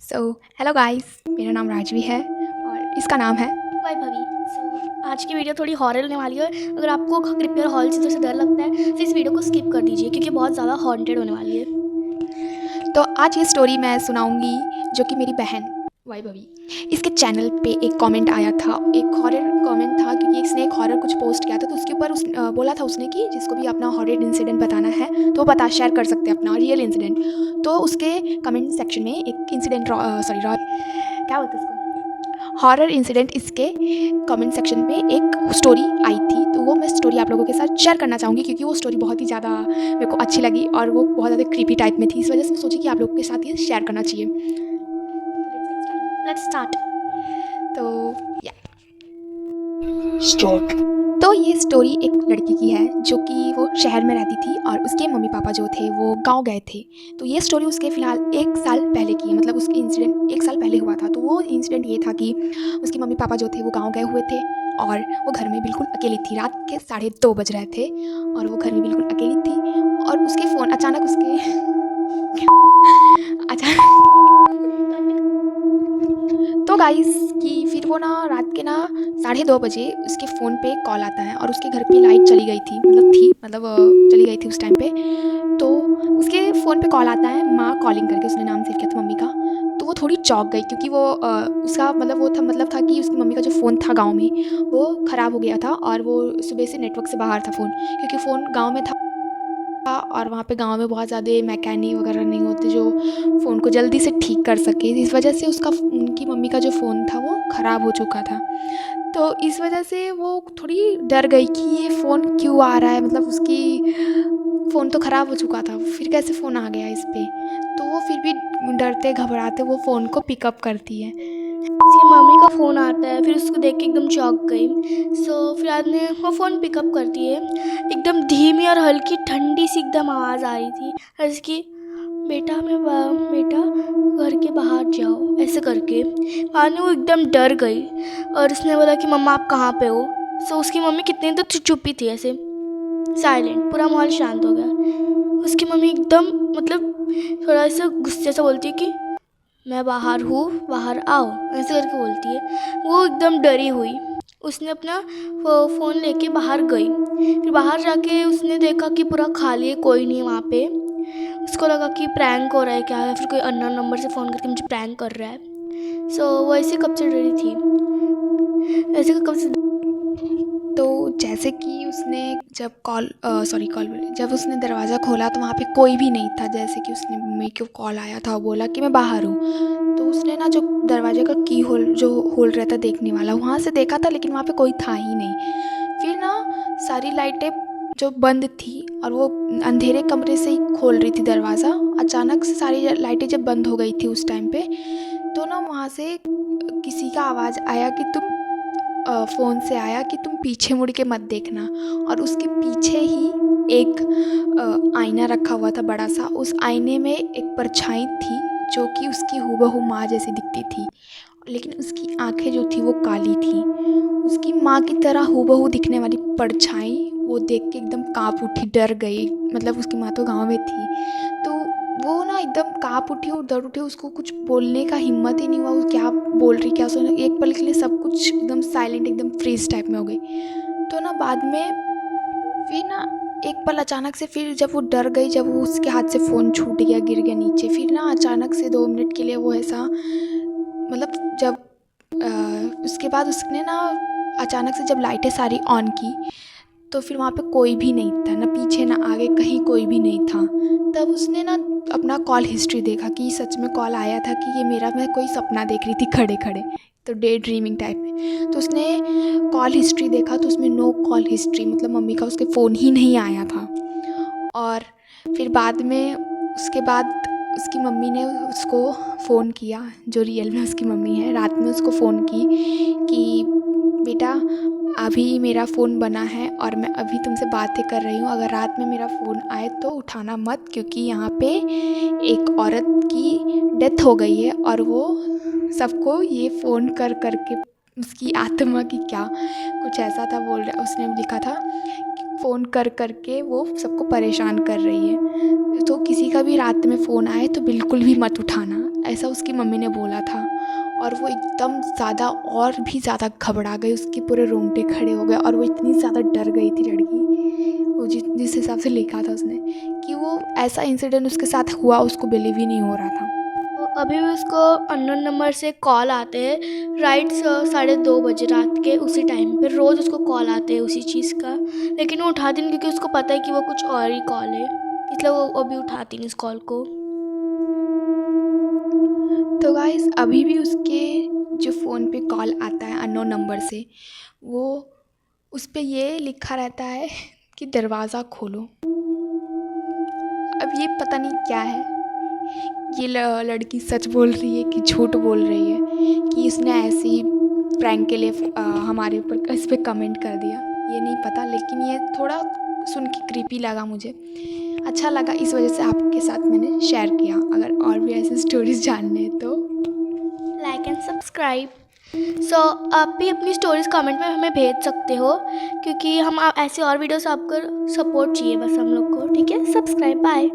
So hello guys, मेरा नाम राजवी है और इसका नाम है वैभवी। आज की वीडियो थोड़ी हॉरर होने वाली है। अगर आपको कृपया हॉल चीज़ों से डर लगता है तो इस वीडियो को स्किप कर दीजिए क्योंकि बहुत ज़्यादा हॉन्टेड होने वाली है। तो आज ये स्टोरी मैं सुनाऊंगी जो कि मेरी बहन वैभवी, इसके चैनल पे एक कमेंट आया था, एक हॉरर कमेंट था क्योंकि इसने एक हॉरर कुछ पोस्ट किया था। तो उसके ऊपर बोला था उसने कि जिसको भी अपना हॉरर इंसिडेंट बताना है तो वो शेयर कर सकते हैं अपना रियल इंसिडेंट। तो उसके कमेंट सेक्शन में एक इंसिडेंट क्या बोलते हैं उसको, हॉरर इंसिडेंट, इसके कमेंट सेक्शन में एक स्टोरी आई थी। तो वो मैं स्टोरी आप लोगों के साथ शेयर करना चाहूँगी क्योंकि वो स्टोरी बहुत ही ज़्यादा मेरे को अच्छी लगी और वो बहुत ज़्यादा क्रीपी टाइप में थी। इस वजह से मैं सोची कि आप लोगों के साथ ये शेयर करना चाहिए। Let's start. तो या तो ये स्टोरी एक लड़की की है जो कि वो शहर में रहती थी और उसके मम्मी पापा जो थे वो गांव गए थे। तो ये स्टोरी उसके फ़िलहाल 1 साल पहले की है, मतलब उसके इंसिडेंट 1 साल पहले हुआ था। तो वो इंसिडेंट ये था कि उसके मम्मी पापा जो थे वो गांव गए हुए थे और वो घर में बिल्कुल अकेली थी। रात के 2:30 बज रहे थे और वो घर में बिल्कुल अकेली थी और उसके फ़ोन अचानक तो गाइस कि फिर वो ना रात के 2:30 बजे उसके फ़ोन पे कॉल आता है और उसके घर पे लाइट चली गई थी, चली गई थी उस टाइम पे। तो उसके फ़ोन पे कॉल आता है, माँ कॉलिंग करके, उसने नाम सेव किया था मम्मी का। तो वो थोड़ी चौंक गई क्योंकि उसका मतलब था कि उसकी मम्मी का जो फ़ोन था गाँव में वो ख़राब हो गया था और वो सुबह से नेटवर्क से बाहर था फ़ोन, क्योंकि फ़ोन गाँव में था और वहाँ पे गाँव में बहुत ज़्यादा मैकेनिक वगैरह नहीं होते जो फ़ोन को जल्दी से ठीक कर सके। इस वजह से उनकी मम्मी का जो फ़ोन था वो ख़राब हो चुका था। तो इस वजह से वो थोड़ी डर गई कि ये फ़ोन क्यों आ रहा है, मतलब उसकी फ़ोन तो ख़राब हो चुका था, फिर कैसे फ़ोन आ गया इस पे। तो वो फिर भी डरते घबराते वो फ़ोन को पिकअप करती है। उसकी मम्मी का फ़ोन आता है, फिर उसको देख के एकदम चौंक गई। फिर आदमी वो फ़ोन पिकअप करती है। एकदम धीमी और हल्की ठंडी सी एकदम आवाज़ आ रही थी, जैसे कि बेटा घर के बाहर जाओ, ऐसे करके। बाद में वो एकदम डर गई और उसने बोला कि मम्मा आप कहाँ पे हो। उसकी मम्मी कितनी तो चुप्पी थी, ऐसे साइलेंट, पूरा माहौल शांत हो गया। उसकी मम्मी एकदम मतलब थोड़ा सा गुस्से से बोलती है कि मैं बाहर हूँ, बाहर आओ, ऐसे करके बोलती है। वो एकदम डरी हुई, उसने अपना फ़ोन लेके बाहर गई। फिर बाहर जाके उसने देखा कि पूरा खाली है, कोई नहीं वहाँ पे। उसको लगा कि प्रैंक हो रहा है क्या, या फिर कोई अननोन नंबर से फ़ोन करके मुझे प्रैंक कर रहा है। वो ऐसे कब से डरी थी, ऐसे कब से। तो जैसे कि उसने जब उसने दरवाज़ा खोला तो वहाँ पे कोई भी नहीं था। जैसे कि उसने मम्मी को कॉल आया था, बोला कि मैं बाहर हूँ। तो उसने ना जो दरवाजे का की होल रहता देखने वाला, वहाँ से देखा था, लेकिन वहाँ पे कोई था ही नहीं। फिर ना सारी लाइटें जो बंद थी और वो अंधेरे कमरे से ही खोल रही थी दरवाज़ा, अचानक से सारी लाइटें जब बंद हो गई थी उस टाइम पे, तो ना वहाँ से किसी का आवाज़ आया कि फ़ोन से आया कि तुम पीछे मुड़ के मत देखना। और उसके पीछे ही एक आईना रखा हुआ था बड़ा सा। उस आईने में एक परछाई थी जो कि उसकी हूबहू माँ जैसी दिखती थी, लेकिन उसकी आंखें जो थी वो काली थी। उसकी माँ की तरह हूबहू दिखने वाली परछाई वो देख के एकदम काँप उठी, डर गई। मतलब उसकी माँ तो गाँव में थी, तो वो ना एकदम काँप उठी और डर उठी। उसको कुछ बोलने का हिम्मत ही नहीं हुआ, वो क्या बोल रही क्या सुन। एक पल के लिए सब कुछ एकदम साइलेंट, एकदम फ्रीज टाइप में हो गई। तो ना बाद में फिर ना एक पल अचानक से, फिर जब वो डर गई, जब वो उसके हाथ से फ़ोन छूट गया, गिर गया नीचे, फिर ना अचानक से 2 मिनट के लिए वो ऐसा, मतलब जब उसके बाद उसने ना अचानक से जब लाइटें सारी ऑन की तो फिर वहाँ पे कोई भी नहीं था, ना पीछे ना आगे, कहीं कोई भी नहीं था। तब उसने ना अपना कॉल हिस्ट्री देखा कि सच में कॉल आया था कि ये मैं कोई सपना देख रही थी खड़े खड़े, तो डे ड्रीमिंग टाइप में। तो उसने कॉल हिस्ट्री देखा तो उसमें नो कॉल हिस्ट्री, मतलब मम्मी का उसके फ़ोन ही नहीं आया था। और फिर बाद में उसके बाद उसकी मम्मी ने उसको फ़ोन किया, जो रियल में उसकी मम्मी है, रात में उसको फ़ोन की कि बेटा अभी मेरा फ़ोन बना है और मैं अभी तुमसे बातें कर रही हूँ, अगर रात में मेरा फ़ोन आए तो उठाना मत, क्योंकि यहाँ पे एक औरत की डेथ हो गई है और वो सबको ये फ़ोन कर कर के उसकी आत्मा की क्या कुछ ऐसा था, उसने लिखा था फ़ोन कर के वो सबको परेशान कर रही है। तो किसी का भी रात में फ़ोन आए तो बिल्कुल भी मत उठाना, ऐसा उसकी मम्मी ने बोला था। और वो एकदम ज़्यादा और भी ज़्यादा घबरा गई, उसके पूरे रोंगटे खड़े हो गए और वो इतनी ज़्यादा डर गई थी लड़की। वो जिस हिसाब से लिखा था उसने कि वो ऐसा इंसिडेंट उसके साथ हुआ, उसको बिलीव ही नहीं हो रहा था। तो अभी भी उसको अननोन नंबर से कॉल आते हैं राइट 2:30 बजे रात के, उसी टाइम पे रोज़ उसको कॉल आते हैं उसी चीज़ का, लेकिन वो उठाती नहीं क्योंकि उसको पता है कि वो कुछ और ही कॉल है, इसलिए वो अभी उठाती नहीं इस कॉल को। तो गाइस अभी भी उसके जो फ़ोन पे कॉल आता है अननोन नंबर से, वो उस पे ये लिखा रहता है कि दरवाज़ा खोलो। अब ये पता नहीं क्या है, ये लड़की सच बोल रही है कि झूठ बोल रही है, कि इसने ऐसे ही प्रैंक के लिए हमारे ऊपर इस पे कमेंट कर दिया, ये नहीं पता। लेकिन ये थोड़ा सुन के क्रीपी लगा मुझे, अच्छा लगा, इस वजह से आपके साथ मैंने शेयर किया। अगर और भी ऐसी स्टोरीज़ जानने हैं तो लाइक एंड सब्सक्राइब। सो आप भी अपनी स्टोरीज कमेंट में हमें भेज सकते हो, क्योंकि हम ऐसे और वीडियोस आपको सपोर्ट चाहिए बस हम लोग को। ठीक है, सब्सक्राइब, बाय।